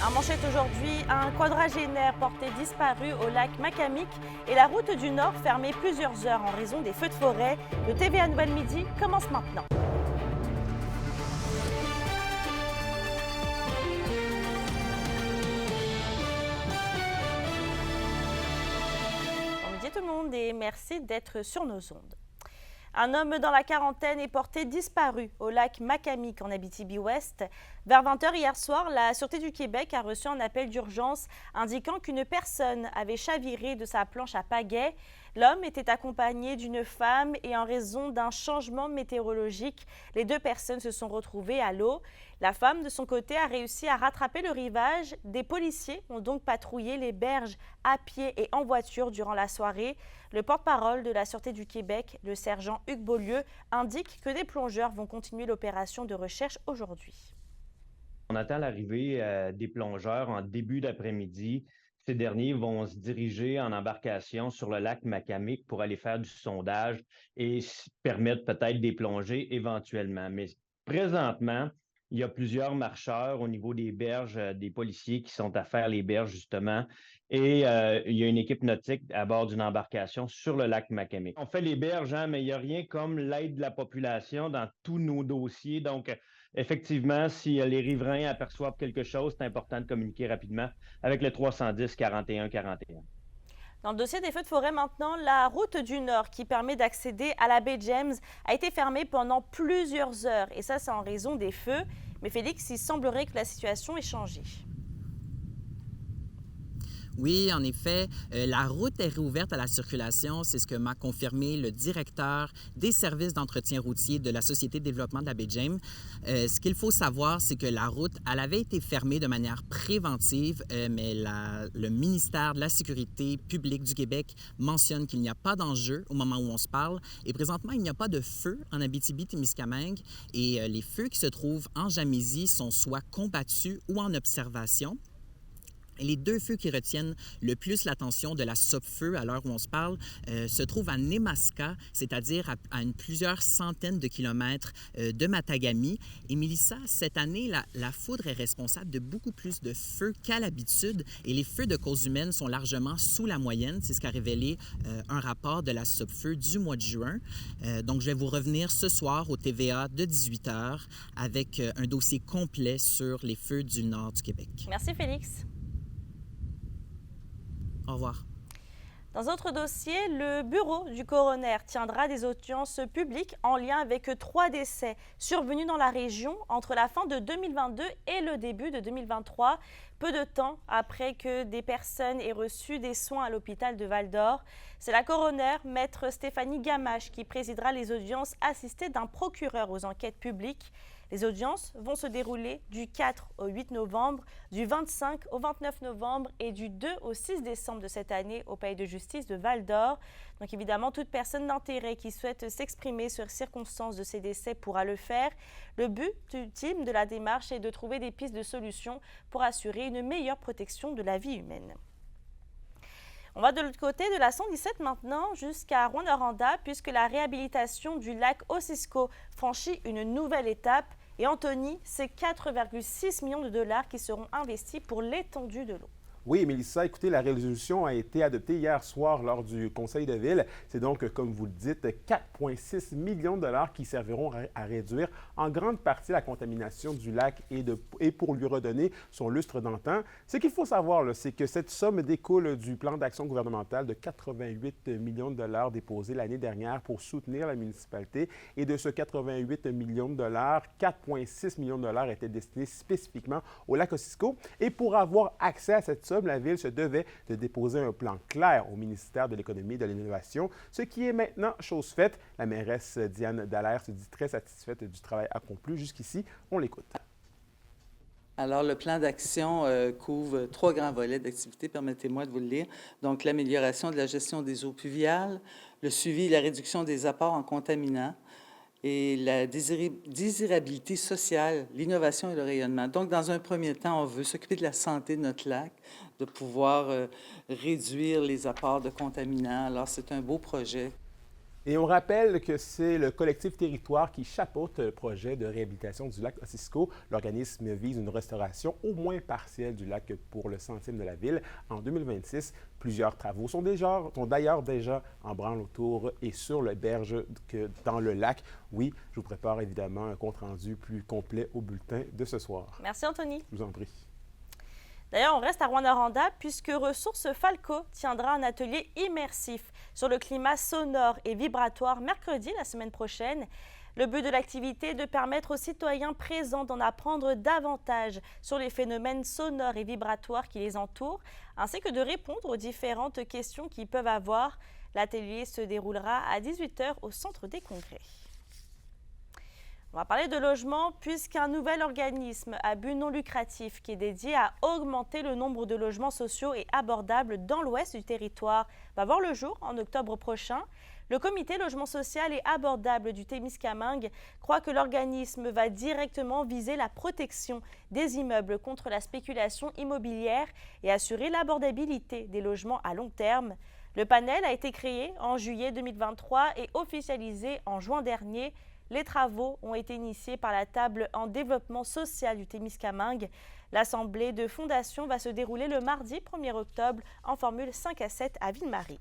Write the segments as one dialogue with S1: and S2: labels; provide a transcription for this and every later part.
S1: En manchette aujourd'hui, un quadragénaire porté disparu au lac Macamic et la route du Nord fermée plusieurs heures en raison des feux de forêt. Le TVA Nouvelle Midi commence maintenant. Bon midi tout le monde et merci d'être sur nos ondes. Un homme dans la quarantaine est porté disparu au lac Macamic en Abitibi-Ouest. Vers 20 h hier soir, la Sûreté du Québec a reçu un appel d'urgence indiquant qu'une personne avait chaviré de sa planche à pagaie. L'homme était accompagné d'une femme et en raison d'un changement météorologique, les deux personnes se sont retrouvées à l'eau. La femme, de son côté, a réussi à rattraper le rivage. Des policiers ont donc patrouillé les berges à pied et en voiture durant la soirée. Le porte-parole de la Sûreté du Québec, le sergent Hugues Beaulieu, indique que des plongeurs vont continuer l'opération de recherche aujourd'hui.
S2: On attend l'arrivée des plongeurs en début d'après-midi. Ces derniers vont se diriger en embarcation sur le lac Macamic pour aller faire du sondage et permettre peut-être des plongées éventuellement. Mais présentement, il y a plusieurs marcheurs au niveau des berges, des policiers qui sont à faire les berges justement. Et il y a une équipe nautique à bord d'une embarcation sur le lac Macamic. On fait les berges, hein, mais il n'y a rien comme l'aide de la population dans tous nos dossiers. Donc, effectivement, si les riverains aperçoivent quelque chose, c'est important de communiquer rapidement avec le 310 41 41.
S1: Dans le dossier des feux de forêt maintenant, la route du Nord qui permet d'accéder à la baie James a été fermée pendant plusieurs heures. Et ça, c'est en raison des feux. Mais Félix, il semblerait que la situation ait changé.
S3: Oui, en effet, la route est réouverte à la circulation. C'est ce que m'a confirmé le directeur des services d'entretien routier de la Société de développement de la baie James. Ce qu'il faut savoir, c'est que la route, elle avait été fermée de manière préventive, mais le ministère de la Sécurité publique du Québec mentionne qu'il n'y a pas d'enjeu au moment où on se parle. Et présentement, il n'y a pas de feu en Abitibi-Témiscamingue. Et les feux qui se trouvent en Jamaisie sont soit combattus ou en observation. Et les deux feux qui retiennent le plus l'attention de la SOPFEU à l'heure où on se parle se trouvent à Nemaska, c'est-à-dire à plusieurs centaines de kilomètres de Matagami. Et Mélissa, cette année, la foudre est responsable de beaucoup plus de feux qu'à l'habitude et les feux de cause humaine sont largement sous la moyenne. C'est ce qu'a révélé un rapport de la SOPFEU du mois de juin. Donc, je vais vous revenir ce soir au TVA de 18 h avec un dossier complet sur les feux du nord du Québec.
S1: Merci Félix.
S3: Au revoir.
S1: Dans un autre dossier, le bureau du coroner tiendra des audiences publiques en lien avec 3 décès survenus dans la région entre la fin de 2022 et le début de 2023, peu de temps après que des personnes aient reçu des soins à l'hôpital de Val-d'Or. C'est la coroner, maître Stéphanie Gamache, qui présidera les audiences assistée d'un procureur aux enquêtes publiques. Les audiences vont se dérouler du 4 au 8 novembre, du 25 au 29 novembre et du 2 au 6 décembre de cette année au Palais de justice de Val-d'Or. Donc évidemment, toute personne d'intérêt qui souhaite s'exprimer sur les circonstances de ces décès pourra le faire. Le but ultime de la démarche est de trouver des pistes de solutions pour assurer une meilleure protection de la vie humaine. On va de l'autre côté de la 117 maintenant jusqu'à Rouyn-Noranda puisque la réhabilitation du lac Ossisco franchit une nouvelle étape. Et Anthony, c'est 4,6 millions de dollars qui seront investis pour l'étendue de l'eau.
S4: Oui, Mélissa, écoutez, la résolution a été adoptée hier soir lors du Conseil de ville. C'est donc, comme vous le dites, 4,6 millions de dollars qui serviront à réduire en grande partie la contamination du lac et pour lui redonner son lustre d'antan. Ce qu'il faut savoir, c'est que cette somme découle du plan d'action gouvernemental de 88 millions de dollars déposé l'année dernière pour soutenir la municipalité. Et de ce 88 millions de dollars, 4,6 millions de dollars étaient destinés spécifiquement au lac Ossisco. Et pour avoir accès à cette somme, la Ville se devait de déposer un plan clair au ministère de l'Économie et de l'Innovation, ce qui est maintenant chose faite. La mairesse Diane Dallaire se dit très satisfaite du travail accompli jusqu'ici. On l'écoute.
S5: Alors, le plan d'action couvre 3 grands volets d'activité, permettez-moi de vous le lire. Donc, l'amélioration de la gestion des eaux pluviales, le suivi et la réduction des apports en contaminants, et la désirabilité sociale, l'innovation et le rayonnement. Donc, dans un premier temps, on veut s'occuper de la santé de notre lac, de pouvoir réduire les apports de contaminants. Alors, c'est un beau projet.
S4: Et on rappelle que c'est le collectif Territoire qui chapeaute le projet de réhabilitation du lac Ossisco. L'organisme vise une restauration au moins partielle du lac pour le centime de la ville en 2026. Plusieurs travaux sont d'ailleurs déjà en branle autour et sur le berge que dans le lac. Oui, je vous prépare évidemment un compte-rendu plus complet au bulletin de ce soir.
S1: Merci Anthony.
S4: Je vous en prie.
S1: D'ailleurs, on reste à Rouyn-Noranda puisque Ressources Falco tiendra un atelier immersif sur le climat sonore et vibratoire mercredi la semaine prochaine. Le but de l'activité est de permettre aux citoyens présents d'en apprendre davantage sur les phénomènes sonores et vibratoires qui les entourent, ainsi que de répondre aux différentes questions qu'ils peuvent avoir. L'atelier se déroulera à 18 h au Centre des Congrès. On va parler de logement puisqu'un nouvel organisme à but non lucratif qui est dédié à augmenter le nombre de logements sociaux et abordables dans l'ouest du territoire va voir le jour en octobre prochain. Le comité logement social et abordable du Témiscamingue croit que l'organisme va directement viser la protection des immeubles contre la spéculation immobilière et assurer l'abordabilité des logements à long terme. Le panel a été créé en juillet 2023 et officialisé en juin dernier. Les travaux ont été initiés par la table en développement social du Témiscamingue. L'assemblée de fondation va se dérouler le mardi 1er octobre en formule 5 à 7 à Ville-Marie.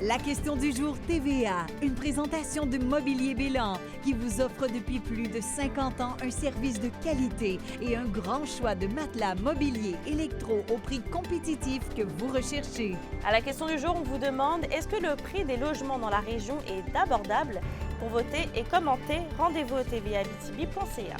S6: La question du jour TVA, une présentation de Mobilier Bélan qui vous offre depuis plus de 50 ans un service de qualité et un grand choix de matelas mobilier électro au prix compétitif que vous recherchez.
S1: À la question du jour, on vous demande est-ce que le prix des logements dans la région est abordable? Pour voter et commenter, rendez-vous au tva.abitibi.ca.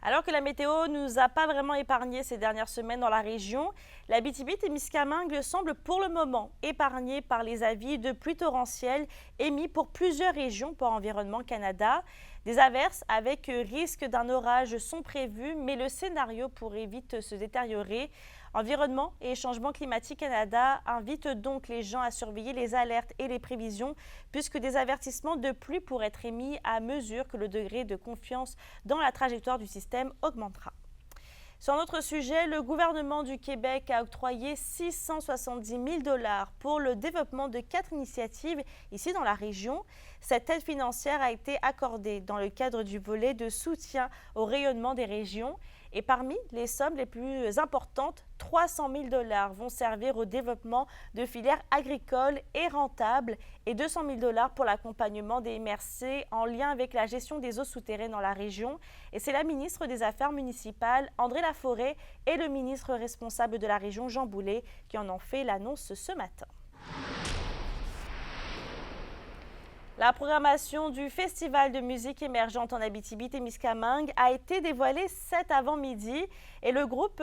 S1: Alors que la météo ne nous a pas vraiment épargnés ces dernières semaines dans la région, l'Abitibi-Témiscamingue semble pour le moment épargnée par les avis de pluie torrentielle émis pour plusieurs régions par Environnement Canada. Des averses avec risque d'un orage sont prévues, mais le scénario pourrait vite se détériorer. Environnement et Changement climatique Canada invite donc les gens à surveiller les alertes et les prévisions puisque des avertissements de pluie pourraient être émis à mesure que le degré de confiance dans la trajectoire du système augmentera. Sur un autre sujet, le gouvernement du Québec a octroyé 670 000 $ pour le développement de 4 initiatives ici dans la région. Cette aide financière a été accordée dans le cadre du volet de soutien au rayonnement des régions. Et parmi les sommes les plus importantes, 300 000 $ vont servir au développement de filières agricoles et rentables et 200 000 $ pour l'accompagnement des MRC en lien avec la gestion des eaux souterraines dans la région. Et c'est la ministre des Affaires municipales, André Laforêt, et le ministre responsable de la région, Jean Boulet, qui en ont fait l'annonce ce matin. La programmation du Festival de musique émergente en Abitibi-Témiscamingue a été dévoilée cet avant-midi et le groupe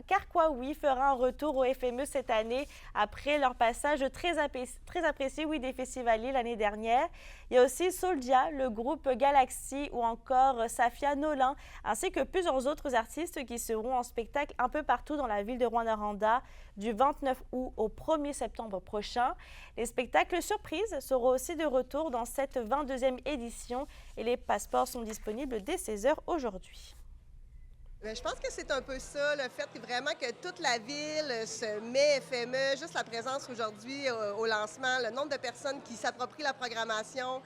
S1: Carquois fera un retour au FME cette année après leur passage très apprécié des festivaliers l'année dernière. Il y a aussi Soldia, le groupe Galaxy ou encore Safia Nolin ainsi que plusieurs autres artistes qui seront en spectacle un peu partout dans la ville de Rouyn-Noranda du 29 août au 1er septembre prochain. Les spectacles surprises seront aussi de retour dans cette 22e édition et les passeports sont disponibles dès 16 h aujourd'hui.
S7: Je pense que c'est un peu ça, le fait vraiment que toute la ville se met FME, juste la présence aujourd'hui au lancement, le nombre de personnes qui s'approprient la programmation,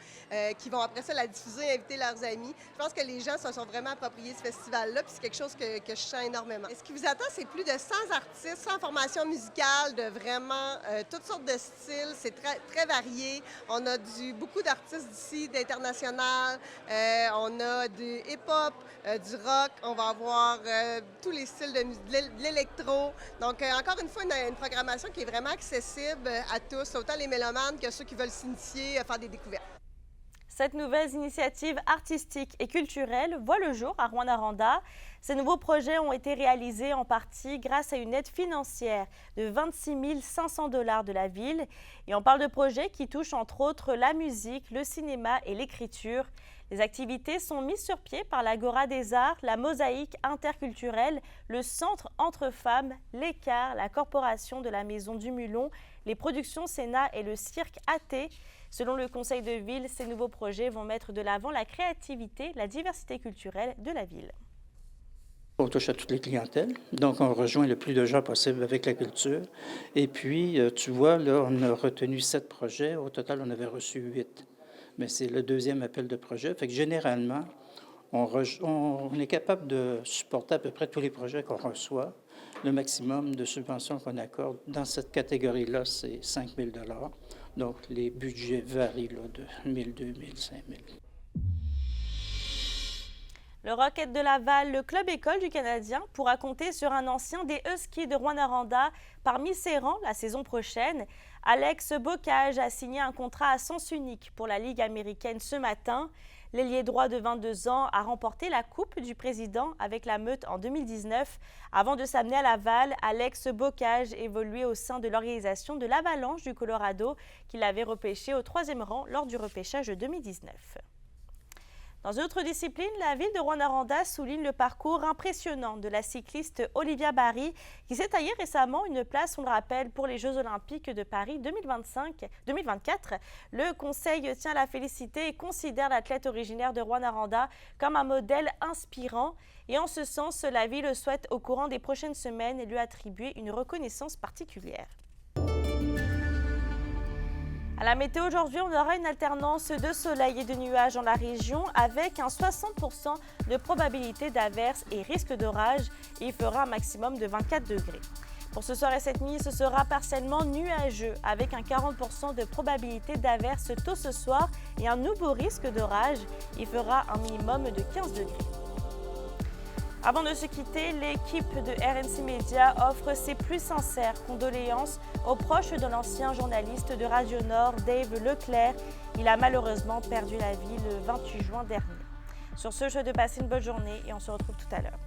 S7: qui vont après ça la diffuser, inviter leurs amis. Je pense que les gens se sont vraiment appropriés ce festival-là, puis c'est quelque chose que je sens énormément. Et ce qui vous attend, c'est plus de 100 artistes, 100 formations musicales de vraiment toutes sortes de styles. C'est très, très varié. On a beaucoup d'artistes d'ici, d'international. On a du hip-hop, du rock. On va avoir tous les styles de l'électro. Donc, encore une fois, une programmation qui est vraiment accessible à tous, autant les mélomanes que ceux qui veulent s'initier à faire des découvertes.
S1: Cette nouvelle initiative artistique et culturelle voit le jour à Rouyn-Noranda. Ces nouveaux projets ont été réalisés en partie grâce à une aide financière de 26 500 $ de la ville. Et on parle de projets qui touchent entre autres la musique, le cinéma et l'écriture. Les activités sont mises sur pied par l'Agora des Arts, la Mosaïque interculturelle, le Centre Entre Femmes, l'Écart, la Corporation de la Maison du Mulon, les Productions Sénat et le Cirque AT. Selon le Conseil de ville, ces nouveaux projets vont mettre de l'avant la créativité, la diversité culturelle de la ville.
S8: On touche à toutes les clientèles, donc on rejoint le plus de gens possible avec la culture. Et puis, tu vois, là, on a retenu 7 projets. Au total, on avait reçu 8. Mais c'est le deuxième appel de projet. Fait que généralement, on est capable de supporter à peu près tous les projets qu'on reçoit. Le maximum de subventions qu'on accorde dans cette catégorie-là, c'est 5 000 $. Donc, les budgets varient là, de 1 000, 2 000, 5 000.
S1: Le Rocket de Laval, le club école du Canadien, pourra compter sur un ancien des Huskies de Rouyn-Noranda parmi ses rangs la saison prochaine. Alex Bocage a signé un contrat à sens unique pour la Ligue américaine ce matin. L'ailier droit de 22 ans a remporté la Coupe du Président avec la Meute en 2019. Avant de s'amener à Laval, Alex Bocage évoluait au sein de l'organisation de l'Avalanche du Colorado, qu'il avait repêché au 3e rang lors du repêchage de 2019. Dans une autre discipline, la ville de Rouyn-Noranda souligne le parcours impressionnant de la cycliste Olivia Barry, qui s'est taillée récemment une place, on le rappelle, pour les Jeux olympiques de Paris 2024. Le conseil tient à la féliciter et considère l'athlète originaire de Rouyn-Noranda comme un modèle inspirant. Et en ce sens, la ville souhaite au courant des prochaines semaines lui attribuer une reconnaissance particulière. À la météo aujourd'hui, on aura une alternance de soleil et de nuages dans la région avec un 60% de probabilité d'averse et risque d'orage. Il fera un maximum de 24 degrés. Pour ce soir et cette nuit, ce sera partiellement nuageux avec un 40% de probabilité d'averse tôt ce soir et un nouveau risque d'orage. Il fera un minimum de 15 degrés. Avant de se quitter, l'équipe de RNC Média offre ses plus sincères condoléances aux proches de l'ancien journaliste de Radio Nord, Dave Leclerc. Il a malheureusement perdu la vie le 28 juin dernier. Sur ce, je souhaite de passer une bonne journée et on se retrouve tout à l'heure.